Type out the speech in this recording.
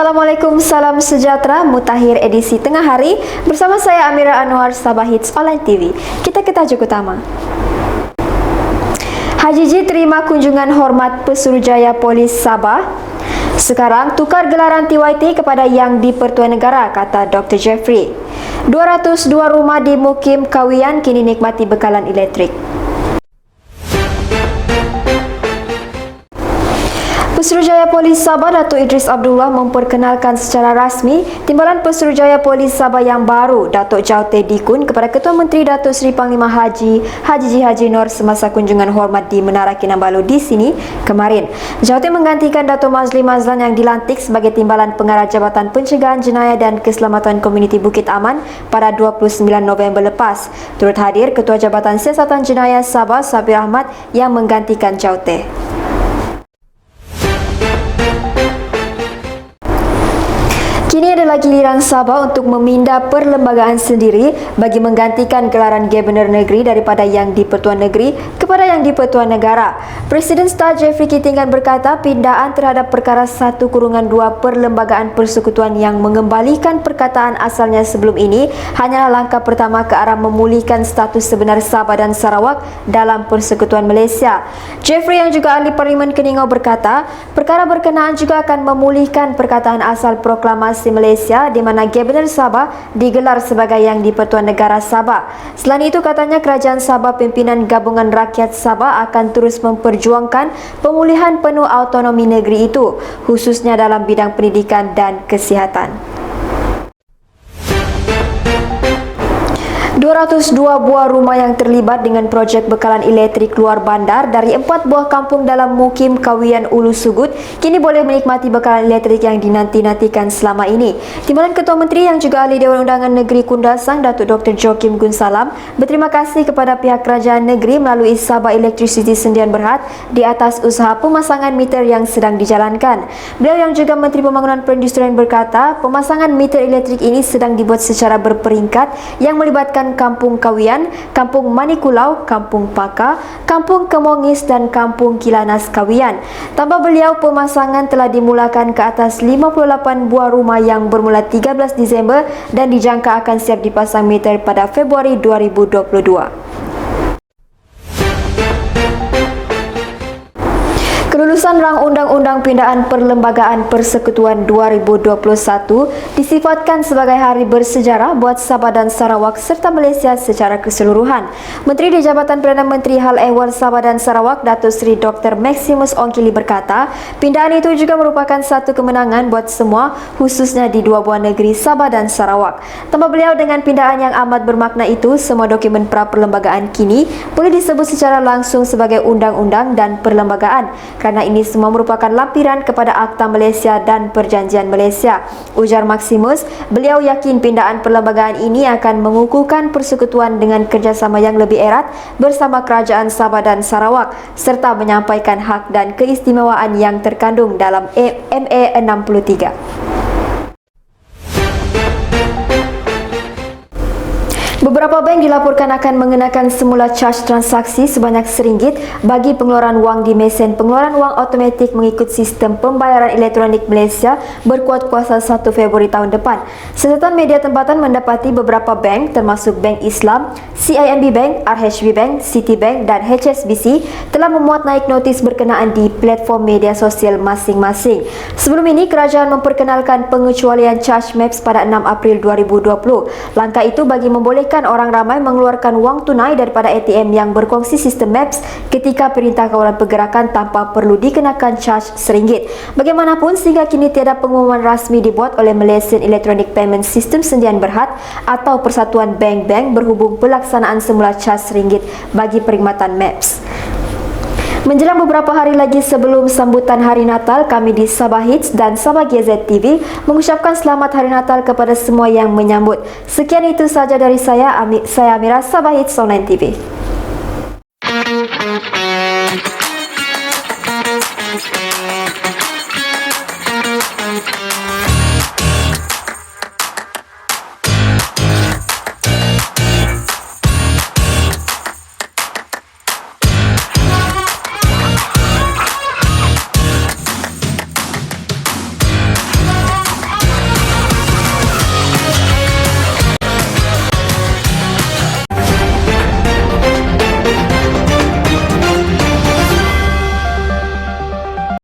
Assalamualaikum, salam sejahtera, Mutakhir edisi tengah hari. Bersama saya Amira Anwar, Sabah Hits Online TV. Kita ke tajuk utama. Haji G terima kunjungan hormat Pesuruhjaya Polis Sabah. Sekarang tukar gelaran TYT kepada Yang di-Pertuan Negara, kata Dr. Jeffrey. 202 rumah di Mukim Kawian kini nikmati bekalan elektrik. Pesuruhjaya Polis Sabah Datuk Idris Abdullah memperkenalkan secara rasmi Timbalan Pesuruhjaya Polis Sabah yang baru, Datuk Jaute Dikun, kepada Ketua Menteri Datuk Seri Panglima Haji G Haji Nur semasa kunjungan hormat di Menara Kinabalu di sini kemarin. Jaute menggantikan Datuk Mazli Mazlan yang dilantik sebagai Timbalan Pengarah Jabatan Pencegahan Jenayah dan Keselamatan Komuniti Bukit Aman pada 29 November lepas. Turut hadir Ketua Jabatan Siasatan Jenayah Sabah Sabir Ahmad yang menggantikan Jaute. Kini adalah giliran Sabah untuk meminda perlembagaan sendiri bagi menggantikan gelaran Gabenor Negeri daripada Yang di-Pertuan Negeri kepada Yang di-Pertuan Negara. Presiden Star Jeffrey Kitingan berkata pindaan terhadap perkara 1/2 Perlembagaan Persekutuan yang mengembalikan perkataan asalnya sebelum ini hanyalah langkah pertama ke arah memulihkan status sebenar Sabah dan Sarawak dalam Persekutuan Malaysia. Jeffrey yang juga ahli Parlimen Keningau berkata, perkara berkenaan juga akan memulihkan perkataan asal proklamasi Malaysia di mana Gabenor Sabah digelar sebagai Yang di-Pertuan Negara Sabah. Selain itu, katanya kerajaan Sabah pimpinan Gabungan Rakyat Sabah akan terus memperjuangkan pemulihan penuh autonomi negeri itu, khususnya dalam bidang pendidikan dan kesihatan. 202 buah rumah yang terlibat dengan projek bekalan elektrik luar bandar dari 4 buah kampung dalam Mukim Kawian Ulu Sugut kini boleh menikmati bekalan elektrik yang dinanti-nantikan selama ini. Timbalan Ketua Menteri yang juga ahli Dewan Undangan Negeri Kundasang, Datuk Dr. Joakim Gun Salam, berterima kasih kepada pihak kerajaan negeri melalui Sabah Electricity Sendian Berhad di atas usaha pemasangan meter yang sedang dijalankan. Beliau yang juga Menteri Pembangunan Perindustrian berkata, pemasangan meter elektrik ini sedang dibuat secara berperingkat yang melibatkan Kampung Kawian, Kampung Manikulau, Kampung Paka, Kampung Kemongis dan Kampung Kilanas Kawian. Tambah beliau, pemasangan telah dimulakan ke atas 58 buah rumah yang bermula 13 Disember dan dijangka akan siap dipasang meter pada Februari 2022. Kelulusan Rang Undang-Undang Pindaan Perlembagaan Persekutuan 2021 disifatkan sebagai hari bersejarah buat Sabah dan Sarawak serta Malaysia secara keseluruhan. Menteri di Jabatan Perdana Menteri Hal Ehwal Sabah dan Sarawak, Datuk Seri Dr. Maximus Ongkili berkata, pindaan itu juga merupakan satu kemenangan buat semua, khususnya di dua buah negeri Sabah dan Sarawak. Tambah beliau, dengan pindaan yang amat bermakna itu, semua dokumen pra-perlembagaan kini boleh disebut secara langsung sebagai undang-undang dan perlembagaan, kerana ini semua merupakan lampiran kepada Akta Malaysia dan Perjanjian Malaysia. Ujar Maximus, beliau yakin pindaan perlembagaan ini akan mengukuhkan persekutuan dengan kerjasama yang lebih erat bersama kerajaan Sabah dan Sarawak serta menyampaikan hak dan keistimewaan yang terkandung dalam MA 63. Beberapa bank dilaporkan akan mengenakan semula charge transaksi sebanyak RM1 bagi pengeluaran wang di mesin pengeluaran wang automatik mengikut sistem pembayaran elektronik Malaysia berkuat kuasa 1 Februari tahun depan. Sesetan media tempatan mendapati beberapa bank termasuk Bank Islam, CIMB Bank, RHB Bank, Citibank dan HSBC telah memuat naik notis berkenaan di platform media sosial masing-masing. Sebelum ini, kerajaan memperkenalkan pengecualian charge maps pada 6 April 2020. Langkah itu bagi membolehkan orang ramai mengeluarkan wang tunai daripada ATM yang berkongsi sistem MAPS ketika perintah kawalan pergerakan tanpa perlu dikenakan charge RM1. Bagaimanapun, sehingga kini tiada pengumuman rasmi dibuat oleh Malaysian Electronic Payment System Sendian Berhad atau Persatuan Bank-Bank berhubung pelaksanaan semula charge RM1 bagi perkhidmatan MAPS. Menjelang beberapa hari lagi sebelum sambutan Hari Natal, kami di Sabah Hits dan Sabah GZ TV mengucapkan selamat Hari Natal kepada semua yang menyambut. Sekian itu saja dari saya Amira, Sabah Hits Online TV.